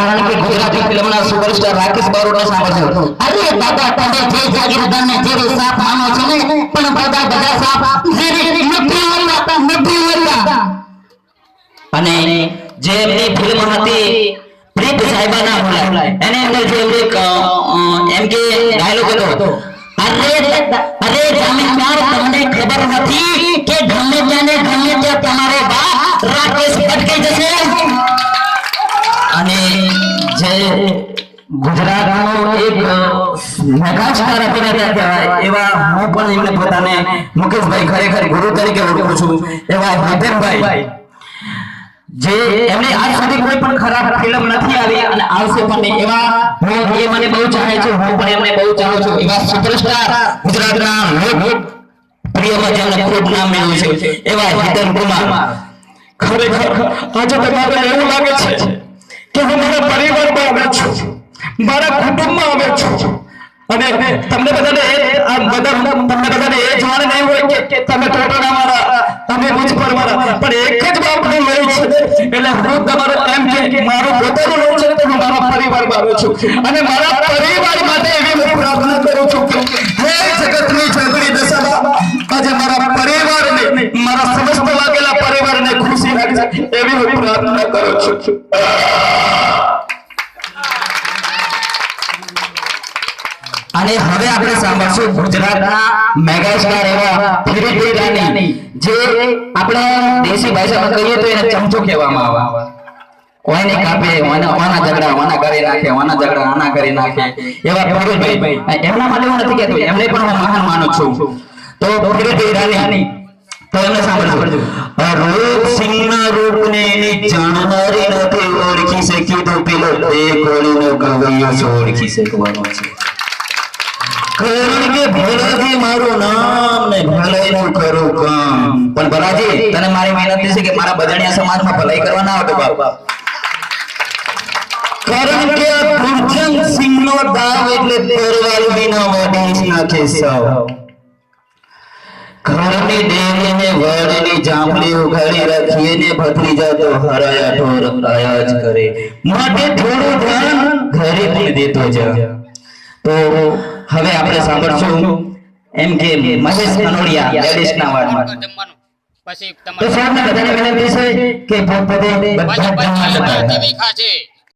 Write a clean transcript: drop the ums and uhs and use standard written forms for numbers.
કારણ કે ગુજરાતી ફિલ્મના સુપરસ્ટાર રાકેશ બારોટને સાંભળજો. અરે દાદા તમે જે જાગીરદારને જેવી સાપ માનો છો ને, પણ બધા સાપ જેવી નથી હોતા. અને જે એમની ફિલ્મ હતી પ્રીત સાહેબાના ભલાય, એની અંદર જે એમ કે ડાયલોગ હતો, અરે જમીનદાર તમને ખબર નથી કે ગમે ત્યાં તમારો બાપ રાકેશ ભટકાઈ જશે. અને જે ગુજરાતનો એક મેગાસ્ટાર અભિનેતા કહેવાય એવા હું પણ એમને પોતાને મુકેશભાઈ ખરેખર ગુરુ તરીકે ઓળખું છું એવા હિતેનભાઈ, જે એમને આજ સુધી કોઈ પણ ખરાબ ફિલ્મ નથી આવી અને આવશે પણ નહીં એવા એ મને બહુ ચાહે છે, હું પણ એમને બહુ ચાહું છું. એવા સુપરસ્ટાર ગુજરાતના લોક પ્રિયમાં જેમને ખૂબ નામ મેળવ્યું છે એવા હિતેન કુમાર. ખરેખર આજે તમારે એવું લાગે છે કે હું મારા પરિવારમાં આવ્યો છું, મારા કુટુંબમાં આવ્યો છું. અને તમને બધાને એ જાણ નહીં હોય કે તમે ટોટના મારા, તમે મુજ પર મારા, પણ એક જ બાપનું લોહી છે. એટલે હું તમારો એમ કે મારું પોતાનું લોહી છે તો હું મારા પરિવારમાં આવ્યો છું અને મારા પરિવાર માટે એવી હું પ્રાર્થના કરું છું કે હે જગતની જગડી દશા આજે મારા પરિવારને, મારા સમસ્ત લાગેલા પરિવારને ખુશી રાખજે એવી હું પ્રાર્થના કરું છું. અને હવે આપણે સાંભળશું ગુજરાતના મેગાસ્ટાર એવા ફિરીથી રાની, જે આપણે દેશી ભાષામાં કહીએ તો એને ચમચો કહેવામાં આવે. કોઈને કાપે, વાના ઝઘડા વાના કરી નાખે, વાના ઝઘડા આના કરી નાખે એવા ફિરીભાઈ. એમના માટે હું નથી કહેતો, એમને પણ હું મહાન માનું છું. તો ફિરીથી રાની, તો એમને સાંભળજો. રૂપ સિંહના રૂપને એની જાણનારી નથી ઓળખી શકી તો પેલો બે કોળીનો ગવૈયો ઓળખી શકવાનો છે. કારણ કે ભલાજી મારું નામ ને ભલાઈનું કરું કામ. પણ ભલાજી તને મારી વિનંતી છે કે મારા બદણિયા સમાજમાં ભલાઈ કરવા ના આવતો બાપ. કારણ કે આ ગુરજન સિંહનો દાવ એટલે તરવાલ વિના વાડી નાખે સૌ. ઘરની દેવીને વડની જાંબલી ઉઘાડી રાખીએ ને ભત્રીજા તો હરાયા ઢોર આયા જ કરે. માટે થોડું ધ્યાન ઘરે પણ દેતો જા. તો હવે આપણે સાંભળશું એમ કે મહેશ કનોડિયા લેડીઝના વાર્ડમાં. પછી તમારે તો સાહેબને બધાને વિનંતી છે કે પોતે બધા